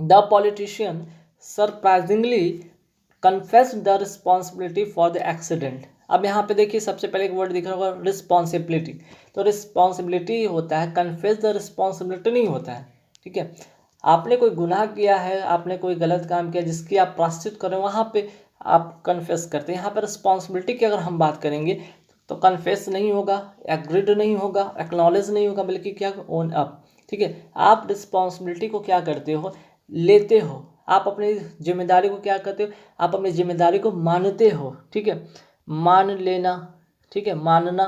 The politician surprisingly confess the responsibility for the accident. अब यहाँ पे देखिए सबसे पहले एक वर्ड दिख रहा होगा रिस्पॉन्सिबिलिटी। तो रिस्पॉन्सिबिलिटी होता है, कन्फेस द रिस्पॉन्सिबिलिटी नहीं होता है। ठीक है, आपने कोई गुनाह किया है, आपने कोई गलत काम किया जिसकी आप प्रायश्चित कर रहे हो, वहाँ पे आप कन्फेस करते हैं। यहाँ पर रिस्पॉन्सिबिलिटी की अगर हम बात करेंगे तो कन्फेस नहीं होगा, एग्रीड नहीं होगा, एक्नॉलेज नहीं होगा, बल्कि क्या, ओन अप। ठीक है, आप रिस्पॉन्सिबिलिटी को क्या करते हो, लेते हो। आप अपनी जिम्मेदारी को क्या करते हो, आप अपनी जिम्मेदारी को मानते हो। ठीक है, मान लेना, ठीक है, मानना,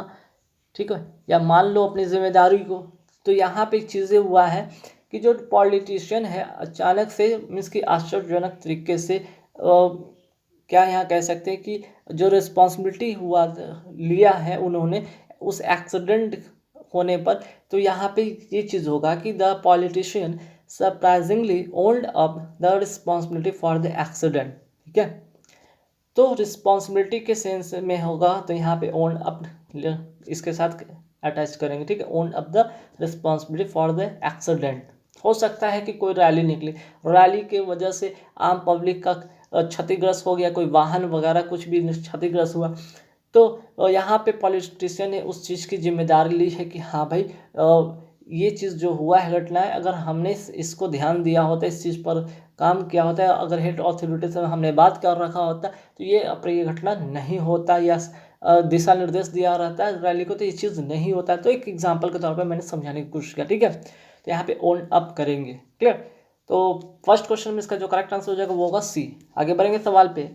ठीक है, या मान लो अपनी जिम्मेदारी को। तो यहाँ पे चीज़ें हुआ है कि जो पॉलिटिशियन है अचानक से मीन्स कि आश्चर्यजनक तरीके से क्या यहाँ कह सकते हैं कि जो रिस्पॉन्सिबिलिटी हुआ लिया है उन्होंने उस एक्सीडेंट होने पर। तो यहाँ पे ये चीज़ होगा कि the politician surprisingly owned up the responsibility for the accident. ठीक है, तो रिस्पॉन्सिबिलिटी के सेंस में होगा तो यहाँ पे ओन अप इसके साथ अटैच करेंगे। ठीक है, own up the responsibility for the accident. हो सकता है कि कोई रैली निकली, रैली के वजह से आम पब्लिक का क्षतिग्रस्त हो गया, कोई वाहन वगैरह कुछ भी क्षतिग्रस्त हुआ, तो यहाँ पे पॉलिटिशियन ने उस चीज़ की जिम्मेदारी ली है कि हाँ भाई ये चीज़ जो हुआ है घटनाएं, अगर हमने इसको ध्यान दिया होता, इस चीज़ पर काम किया होता है, अगर हेड अथॉरिटी से हमने बात कर रखा होता तो ये अप्रिय घटना नहीं होता, या दिशा निर्देश दिया रहता है रैली को तो ये चीज़ नहीं होता। तो एक एग्जांपल के तौर पर मैंने समझाने की कोशिश किया। ठीक है, तो यहाँ पे ओन अप करेंगे। क्लियर, तो फर्स्ट क्वेश्चन में इसका जो करेक्ट आंसर हो जाएगा वो होगा सी। आगे बढ़ेंगे सवाल पे।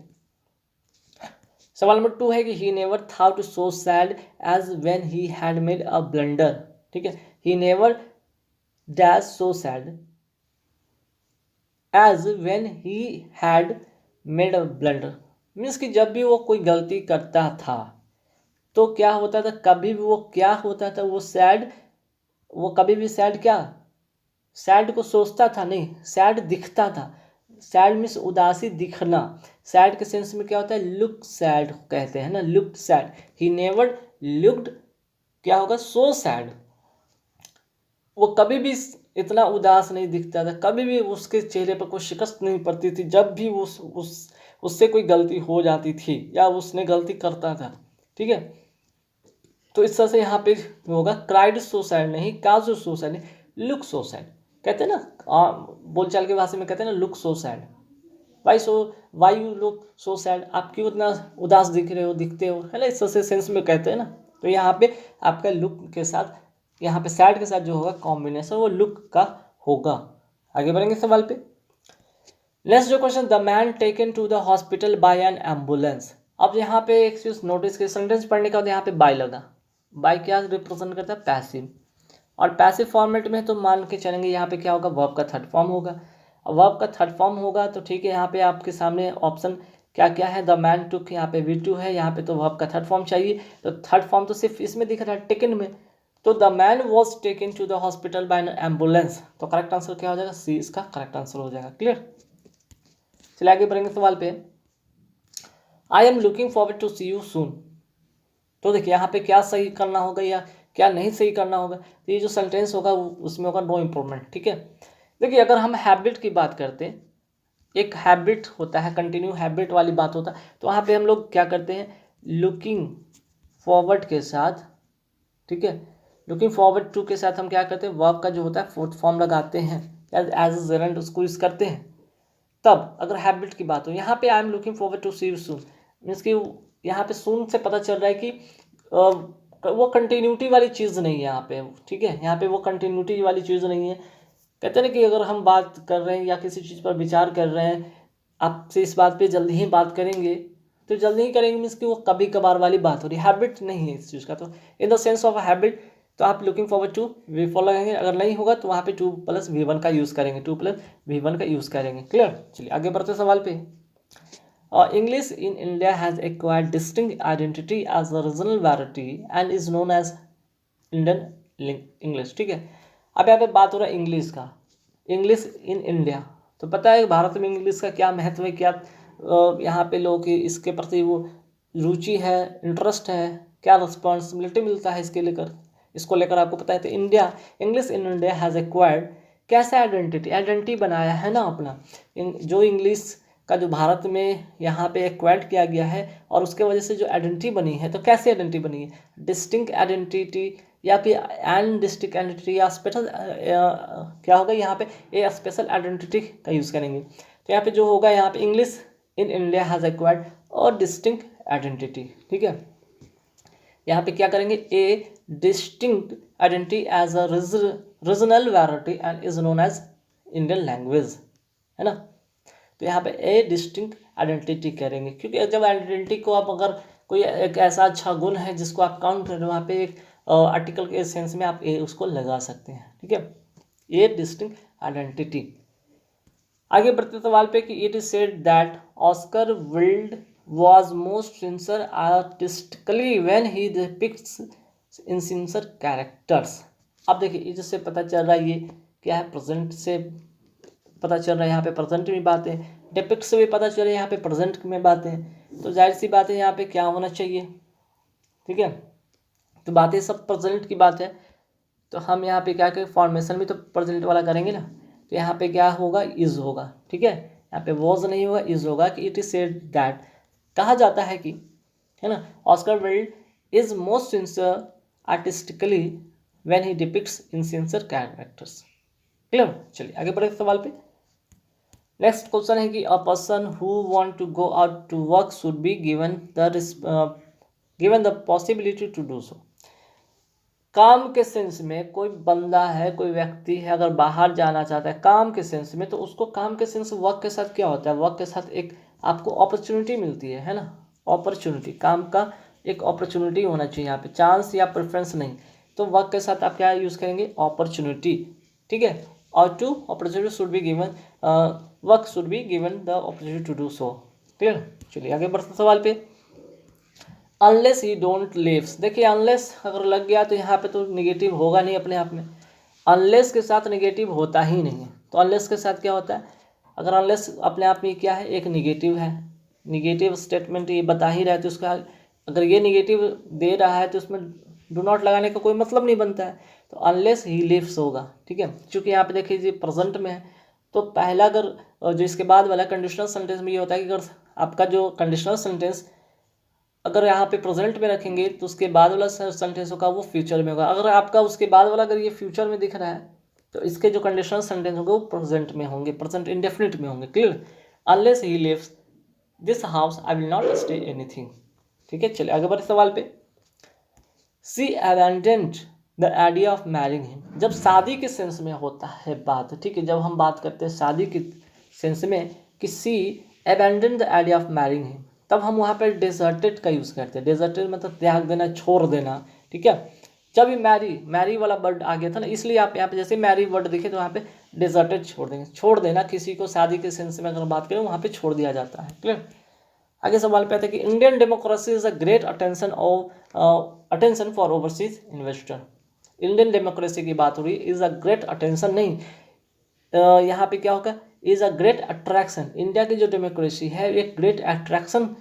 सवाल नंबर 2 है कि he never thought so sad as when he had made a blunder. ठीक है, he never dash so sad as when he had made a blunder. Means कि जब भी वो कोई गलती करता था तो क्या होता था, कभी भी वो क्या होता था, वो सैड, वो कभी भी सैड क्या, सैड को सोचता था नहीं, सैड दिखता था। सैड मीन्स उदासी दिखना। सैड के सेंस में क्या होता है, लुक सैड कहते हैं ना, look sad. He never looked क्या होगा, सो सैड। वो कभी भी इतना उदास नहीं दिखता था, कभी भी उसके चेहरे पर कोई शिकस्त नहीं पड़ती थी जब भी उससे कोई गलती हो जाती थी या उसने गलती करता था। ठीक है, तो इस तरह से यहाँ पे होगा क्राइड सो सैड नहीं, काज सो सैड नहीं, लुक सो सैड। कहते हैं ना बोलचाल की भाषा में कहते हैं ना, look so sad. Why you look so sad, आप क्यों इतना उदास दिख रहे हो, दिखते हो, है ना, इस तरह से सेंस में कहते हैं ना। तो यहाँ पे आपका लुक के साथ, यहाँ पे सैड के साथ जो होगा कॉम्बिनेशन वो लुक का होगा। आगे बढ़ेंगे सवाल पे। नेक्स्ट जो question, the man taken to the hospital by an ambulance. अब यहाँ पे एक चीज नोटिस के, सेंटेंस पढ़ने का यहाँ पे बाय लगा। बाय क्या रिप्रेजेंट करता है, पैसिव। और पैसिव फॉर्मेट में तो मान के चलेंगे यहाँ पे क्या होगा, वर्ब का थर्ड फॉर्म होगा। वर्ब का थर्ड फॉर्म होगा तो ठीक है, यहाँ पे आपके सामने ऑप्शन क्या क्या है, द मैन टुक, यहाँ पे V2 है, यहाँ पे तो वर्ब का थर्ड फॉर्म चाहिए। तो थर्ड फॉर्म तो सिर्फ इसमें दिख रहा है, टेकन में। तो the man was taken to the hospital by an ambulance. तो करेक्ट आंसर क्या हो जाएगा, सी इसका करेक्ट आंसर हो जाएगा। क्लियर, चलिए आगे बढ़ेंगे सवाल पे। I am looking forward to see you soon. तो देखिए यहाँ पे क्या सही करना होगा या क्या नहीं सही करना होगा। तो ये जो सेंटेंस होगा उसमें होगा नो इम्प्रूवमेंट। ठीक है, देखिए अगर हम हैबिट की बात करते हैं, एक हैबिट होता है, कंटिन्यू हैबिट वाली बात होता है, तो वहाँ पे हम लोग क्या करते हैं, लुकिंग फॉरवर्ड के साथ, ठीक है, लुकिंग फॉरवर्ड टू के साथ हम क्या करते हैं, वर्ब का जो होता है फोर्थ फॉर्म लगाते हैं, एज अ जेरेंट उसको यूज करते हैं। तब अगर हैबिट की बात हो, यहाँ पे I am looking forward to see you soon, means कि यहाँ पे सून से पता चल रहा है कि वो कंटिन्यूटी वाली चीज़ नहीं है यहाँ पे। ठीक है, यहाँ पे वो कंटिन्यूटी वाली चीज़ नहीं है। कहते हैं ना कि अगर हम बात कर रहे हैं या किसी चीज़ पर विचार कर रहे हैं, आपसे इस बात पे जल्दी ही बात करेंगे, तो जल्दी ही करेंगे मीन्स कि वो कभी कभार वाली बात हो रही है, हैबिट नहीं है इस चीज़ का। तो इन द सेंस ऑफ हैबिट तो आप लुकिंग फॉरवर्ड टू V4 लगाएंगे, अगर नहीं होगा तो वहाँ पे 2+V1 का यूज़ करेंगे, 2+V1 का यूज़ करेंगे। क्लियर, चलिए आगे बढ़ते सवाल पे। English in India has acquired distinct identity as a regional variety and is known as Indian English। ठीक है, अब यहाँ पे बात हो रहा है इंग्लिश का, इंग्लिश इन इंडिया। तो पता है भारत में इंग्लिश का क्या महत्व है, क्या यहाँ पे लोगों की इसके प्रति वो रुचि है, इंटरेस्ट है, क्या रिस्पॉन्सिबिलिटी मिलता है इसके लेकर, इसको लेकर आपको पता है। तो India, English in India has acquired कैसे आइडेंटिटी बनाया है ना अपना, जो इंग्लिश का जो भारत में यहाँ पे एक्वायर्ड किया गया है और उसके वजह से जो आइडेंटिटी बनी है, तो कैसे आइडेंटिटी बनी है, डिस्टिंक्ट आइडेंटिटी या फिर एन डिस्टिंक्ट आइडेंटिटी या स्पेशल क्या होगा यहाँ पे, ए स्पेशल आइडेंटिटी का यूज़ करेंगे। तो यहाँ पे जो होगा यहाँ पे English in India has acquired और डिस्टिंक्ट आइडेंटिटी, ठीक है। यहाँ पे क्या करेंगे, a distinct identity as a regional variety and is known as Indian language, है ना। तो यहाँ पे ए डिस्टिंक्ट आइडेंटिटी करेंगे, क्योंकि जब आइडेंटिटी को आप अगर कोई एक ऐसा अच्छा गुण है जिसको आप काउंट करें, वहाँ पे एक आर्टिकल के सेंस में आप ए उसको लगा सकते हैं, ठीक है। A distinct identity. आगे बढ़ते सवाल पे कि it is said that Oscar Wilde was most sincere artistically when he depicts insincere characters। अब देखिए इससे पता चल रहा है ये क्या है, प्रेजेंट से पता चल रहा है, यहाँ पे प्रेजेंट में बातें, डिपिक्ट से भी पता चल रहा है यहाँ पे प्रेजेंट में बातें, तो जाहिर सी बात है यहाँ पे क्या होना चाहिए, ठीक है। तो बातें सब प्रेजेंट की बात है, तो हम यहाँ पे क्या करें, फॉर्मेशन भी तो प्रेजेंट वाला करेंगे ना, तो यहाँ पे क्या होगा, इज होगा, ठीक है। यहाँ पे वॉज नहीं होगा, इज होगा कि इट इज सेड दैट, कहा जाता है कि, है ना, Oscar Wilde is most sincere artistically when he depicts insincere characters. Clear. चलिए आगे बढ़े सवाल पे। नेक्स्ट क्वेश्चन है कि a person who want to go out to work should be given the possibility to do so. काम के sense में कोई बंदा है, कोई व्यक्ति है, अगर बाहर जाना चाहता है काम के सेंस में, तो उसको काम के सेंस वर्क के साथ क्या होता है, वर्क के साथ एक आपको अपॉर्चुनिटी मिलती है ना, अपॉर्चुनिटी, काम का एक अपॉर्चुनिटी होना चाहिए यहाँ पे, चांस या प्रेफरेंस नहीं। तो वर्क के साथ आप क्या यूज़ करेंगे, अपॉर्चुनिटी, ठीक है। और to opportunity should be given, work should be given the opportunity to do so. Clear. चलिए आगे बढ़ते सवाल पे। अनलेस ही डोंट लिव्स, देखिए अनलेस अगर लग गया तो यहाँ पे तो निगेटिव होगा नहीं अपने आप में, अनलेस के साथ निगेटिव होता ही नहीं है। तो अनलेस के साथ क्या होता है, अगर अनलेस अपने आप में क्या है, एक निगेटिव है, निगेटिव स्टेटमेंट ये बता ही रहा है, तो उसका अगर ये निगेटिव दे रहा है तो उसमें डू नॉट लगाने का कोई मतलब नहीं बनता है। तो अनलेस ही लिव्स होगा, ठीक है। क्योंकि यहाँ पे देखिए ये प्रेजेंट में है, तो पहला अगर जो इसके बाद वाला कंडीशनल सेंटेंस में ये होता है कि अगर आपका जो कंडीशनल सेंटेंस अगर यहाँ पे प्रेजेंट में रखेंगे तो उसके बाद वाला सेंटेंस होगा वो फ्यूचर में होगा। अगर आपका उसके बाद वाला अगर ये फ्यूचर में दिख रहा है तो इसके जो कंडीशनल सेंटेंस होंगे वो प्रेजेंट में होंगे, प्रेजेंट इंडेफिनिट में होंगे। Clear. Unless he lives this house I will not stay anything, ठीक है। चलिए आगे बढ़ते सवाल पे। She abandoned the idea of marrying him, जब शादी के सेंस में होता है बात, ठीक है, जब हम बात करते हैं शादी के सेंस में कि she abandoned the idea of marrying him, तब हम वहाँ पर डेजर्टेड का यूज़ करते हैं। डेजर्टेड मतलब त्याग देना, छोड़ देना, ठीक है। जब भी मैरी वाला वर्ड आ गया था ना, इसलिए आप यहाँ पे जैसे मैरी वर्ड दिखे तो वहाँ पे डेजर्टेड छोड़ देंगे, छोड़ देना, किसी को शादी के सेंस में अगर बात करें वहाँ पे छोड़ दिया जाता है। क्लियर। आगे सवाल पे आता है कि Indian democracy is a great attention for overseas investor. Indian democracy की बात हो रही है, इज अ ग्रेट अटेंशन नहीं, यहाँ पे क्या होगा, is a great attraction. India की जो डेमोक्रेसी है एक ग्रेट अट्रैक्शन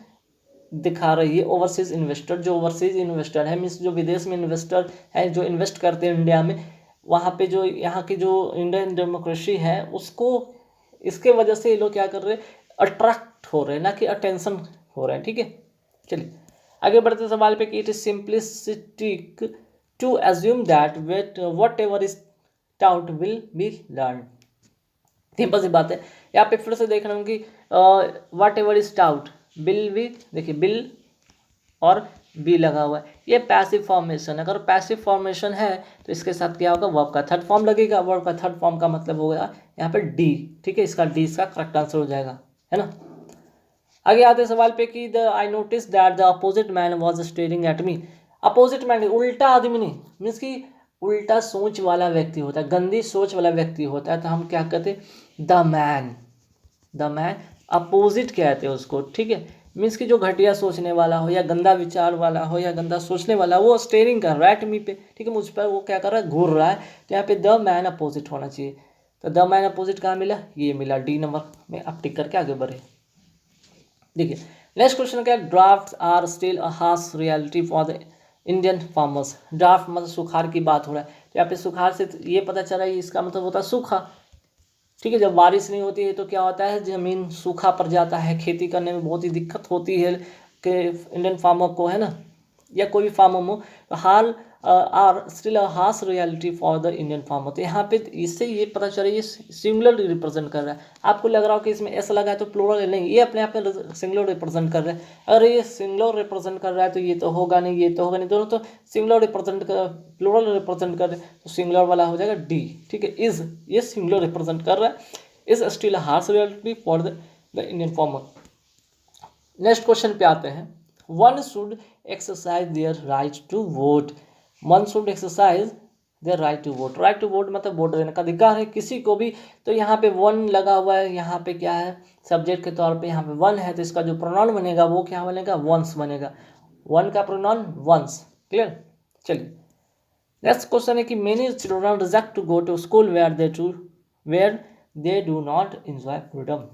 दिखा रही है ओवरसीज इन्वेस्टर, जो ओवरसीज इन्वेस्टर है मीन्स जो विदेश में इन्वेस्टर है जो इन्वेस्ट करते हैं इंडिया में, वहाँ पे जो यहाँ की जो इंडियन डेमोक्रेसी है उसको, इसके वजह से ये लोग क्या कर रहे हैं, अट्रैक्ट हो रहे हैं, ना कि अटेंशन हो रहे हैं, ठीक है। चलिए आगे बढ़ते सवाल पे कि it is simplistic to assume that whatever is taught will be learn. Simple सी बात है, यहाँ पे फिर से देख रहा हूँ कि what ever is taut bill भी, देखिए बिल और बी लगा हुआ है, ये पैसिव फॉर्मेशन। अगर पैसिव फॉर्मेशन है तो इसके साथ क्या होगा, वर्ब का थर्ड फॉर्म लगेगा। वर्ब का थर्ड फॉर्म का मतलब होगा यहाँ पे डी, ठीक है, इसका डी इसका करेक्ट आंसर हो जाएगा, है ना। आगे आते सवाल पे कि the I notice that the opposite man was staring at me. Opposite man उल्टा आदमी नहीं, मीन्स कि उल्टा सोच वाला व्यक्ति होता है, गंदी सोच वाला व्यक्ति होता है, तो हम क्या कहते हैं, द मैन अपोजिट कहते हैं उसको, ठीक है। मीन्स कि जो घटिया सोचने वाला हो या गंदा विचार वाला हो या गंदा सोचने वाला, वो स्टेरिंग कर रहा है एट मी पे, ठीक है, मुझ पर वो क्या कर रहा है, घूर रहा है। तो यहाँ पे द मैन अपोजिट होना चाहिए, तो द मैन अपोजिट कहाँ मिला, ये मिला डी नंबर में। आप टिक करके आगे बढ़े। देखिए नेक्स्ट क्वेश्चन क्या है, draft are still a harsh reality for the Indian farmers. Draft मतलब सुखाड़ की बात हो रहा है, तो यहाँ पे सुखाड़ से ये पता चला है इसका मतलब होता है सूखा, ठीक है। जब बारिश नहीं होती है तो क्या होता है, ज़मीन सूखा पड़ जाता है, खेती करने में बहुत ही दिक्कत होती है कि इंडियन फार्मर को, है ना, या कोई भी फार्मर हो। Hail are still a harsh reality for the Indian farmer. तो यहाँ पे इससे ये पता चला ये सिंगुलर रिप्रेजेंट कर रहा है। आपको लग रहा हो कि इसमें ऐसा लगा है तो प्लूरल है, नहीं, ये अपने आप में सिंगुलर रिप्रेजेंट कर रहा है। अगर ये सिंगुलर रिप्रेजेंट कर रहा है तो ये तो होगा नहीं, ये तो होगा नहीं, दोनों तो सिंगुलर रिप्रेजेंट कर, प्लूरल रिप्रेजेंट कर रहे हैं, तो सिंगुलर वाला हो जाएगा डी। ठीक है, इज ये सिंगुलर रिप्रेजेंट कर रहा है, is still harsh reality for the Indian farmer. Next question पे आते हैं। One should exercise their right to vote. One should exercise their right to vote. Right to vote मतलब वोट देने का अधिकार है किसी को भी। तो यहाँ पे वन लगा हुआ है, यहाँ पे क्या है, सब्जेक्ट के तौर पे यहाँ पे वन है, तो इसका जो प्रोनाउन बनेगा वो क्या बनेगा, वंस बनेगा। वन का प्रोनाउन वंस। क्लियर। चलिए नेक्स्ट क्वेश्चन है कि many children reject to go to school where they do not enjoy freedom.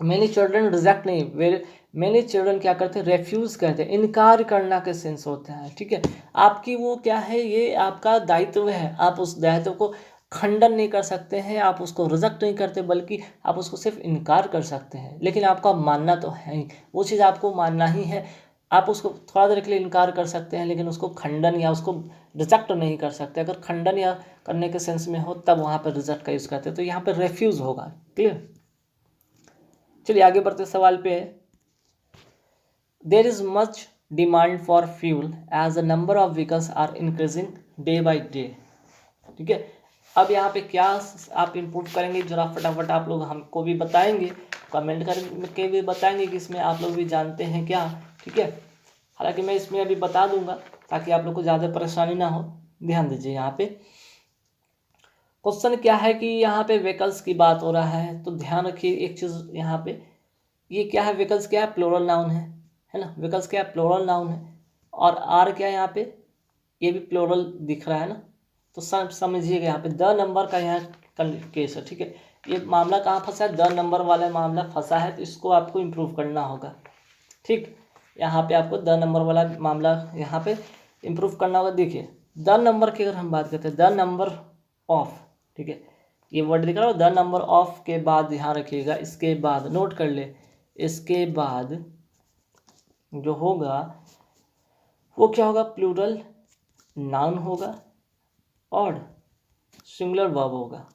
Many children reject नहीं, वेर मेनी चिल्ड्रन क्या करते हैं, रेफ्यूज करते हैं, इनकार करना के सेंस होता है। ठीक है, आपकी वो क्या है, ये आपका दायित्व है, आप उस दायित्व को खंडन नहीं कर सकते हैं, आप उसको रिजेक्ट नहीं करते, बल्कि आप उसको सिर्फ इनकार कर सकते हैं। लेकिन आपका मानना तो है ही, वो चीज़ आपको मानना ही है। आप उसको थोड़ा देर के लिए इनकार कर सकते हैं, लेकिन उसको खंडन या उसको रिजेक्ट नहीं कर सकते। अगर खंडन या करने के सेंस में हो तब वहाँ पर रिजेक्ट का यूज़ करते हैं, तो यहाँ पर रेफ्यूज होगा। क्लियर। चलिए आगे बढ़ते सवाल पे। There is much demand for fuel as the number of vehicles are increasing day by day. ठीक है, अब यहाँ पे क्या आप इनपुट करेंगे जरा फटाफट आप लोग हमको भी बताएंगे, कमेंट करके भी बताएंगे कि इसमें आप लोग भी जानते हैं क्या। ठीक है, हालांकि मैं इसमें अभी बता दूंगा ताकि आप लोग को ज़्यादा परेशानी ना हो। ध्यान दीजिए यहाँ पे क्वेश्चन क्या है कि यहाँ पे व्हीकल्स की बात हो रहा है, तो ध्यान रखिए एक चीज़ यहाँ पे, ये क्या है, व्हीकल्स क्या है, प्लूरल नाउन है ना, व्हीकल्स क्या है, प्लूरल नाउन है। और आर क्या है यहाँ पे, ये भी प्लूरल दिख रहा है ना, तो समझिएगा यहाँ पे द नंबर का यहाँ केस है। ठीक है, ये मामला कहाँ फंसा है, द नंबर वाला मामला फंसा है, तो इसको आपको इम्प्रूव करना होगा। ठीक, यहाँ पे आपको द नंबर वाला मामला यहाँ पे इम्प्रूव करना होगा। देखिए द नंबर की अगर हम बात करते हैं, द नंबर ऑफ, ठीक है, ये वर्ड दिख रहा है, द नंबर ऑफ के बाद ध्यान रखिएगा, इसके बाद नोट कर ले, इसके बाद जो होगा वो क्या होगा, प्लूरल नाउन होगा और सिंगुलर वर्ब होगा।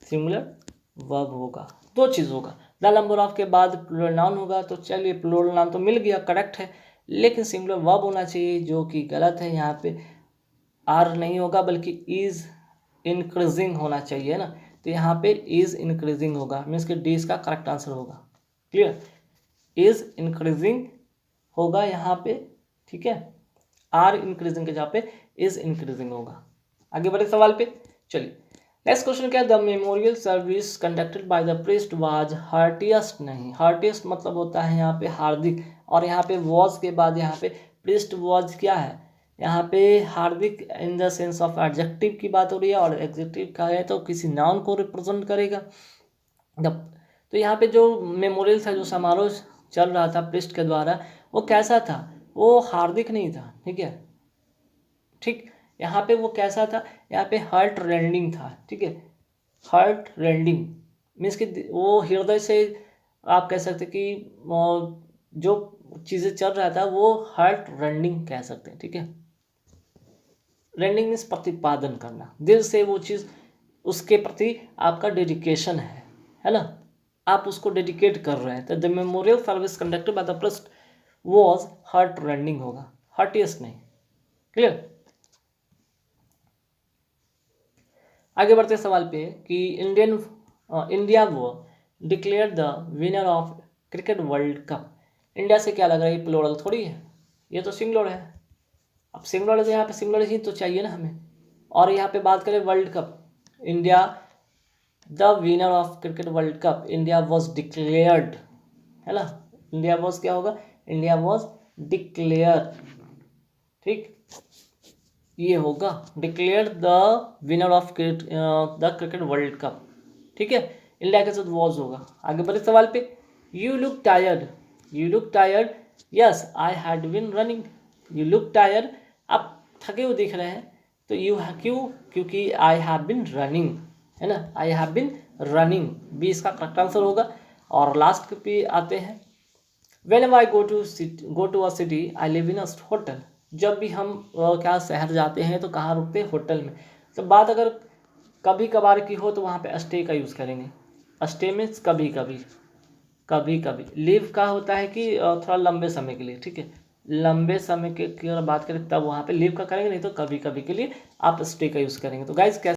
सिंगुलर वर्ब होगा, दो चीज़ होगा। द नंबर ऑफ के बाद प्लूरल नाउन होगा, तो चलिए प्लूरल नाउन तो मिल गया, करेक्ट है, लेकिन सिंगुलर वर्ब होना चाहिए, जो कि गलत है। यहाँ पे आर नहीं होगा बल्कि इज इंक्रीजिंग होना चाहिए ना, तो यहाँ पे इज इंक्रीजिंग होगा, मीन्स कि डी इसका करेक्ट आंसर होगा। क्लियर, इज इंक्रीजिंग होगा यहाँ पे। ठीक है, आर इंक्रीजिंग के जहाँ पे इज इंक्रीजिंग होगा। आगे बढ़े सवाल पे। चलिए नेक्स्ट क्वेश्चन क्या है, the memorial service conducted by the priest was heartiest. नहीं, हार्टिएस्ट मतलब होता है यहाँ पे हार्दिक, और यहाँ पे वॉज के बाद यहाँ पे प्रीस्ट वॉज क्या है, यहाँ पे हार्दिक in the sense of adjective की बात हो रही है, और एडजेक्टिव का है तो किसी नाउन को रिप्रेजेंट करेगा। तो यहाँ पे जो मेमोरियल था, जो समारोह चल रहा था प्रीस्ट के द्वारा, वो कैसा था, वो हार्दिक नहीं था। ठीक है, ठीक, यहाँ पे वो कैसा था, यहाँ पे हार्ट रेंडिंग था। ठीक है, हार्ट रेंडिंग मीन्स कि वो हृदय से, आप कह सकते कि जो चीज़ें चल रहा था वो हार्ट रेंडिंग कह सकते हैं। ठीक है, रेंडिंग मीन्स प्रतिपादन करना, दिल से वो चीज़, उसके प्रति आपका डेडिकेशन है ना, आप उसको डेडिकेट कर रहे हैं। तो the memorial service conducted by the priest was heart rending होगा, हार्टिएस्ट नहीं। क्लियर। आगे बढ़ते सवाल पे कि इंडिया वो declare the winner of cricket world cup. India से क्या लग रहा है, ये प्लूरल थोड़ी है, ये तो सिंगुलर है। अब सिंगुलर है तो यहाँ पे सिंगुलर ही तो चाहिए ना हमें। और यहाँ पे बात करें world cup, India the winner of cricket world cup, India was declared, है ना, इंडिया वॉज क्या होगा, इंडिया वॉज डिक्लेयर। ठीक, ये होगा declare the winner of the cricket world cup. ठीक है, इंडिया के साथ वॉज होगा। आगे बढ़े सवाल पे, you look tired, you look tired, yes I had been running. You look tired, आप थके हुए दिख रहे हैं, तो यू क्यों, क्योंकि आई हैव बीन रनिंग, है ना, I have been running, B इसका करेक्ट आंसर होगा। और लास्ट पे आते हैं, Whenever I go to a city, I live in a hotel. जब भी हम क्या शहर जाते हैं तो कहाँ रुकते हैं? होटल में। तो बात अगर कभी कभार की हो तो वहाँ पे स्टे का यूज़ करेंगे। स्टे मीन्स कभी कभी, कभी कभी। लीव का होता है कि थोड़ा लंबे समय के लिए, ठीक है, लंबे समय के की अगर बात करें तब वहाँ पे लीव का करेंगे, नहीं तो कभी कभी के लिए आप स्टे का यूज़ करेंगे। तो गाइज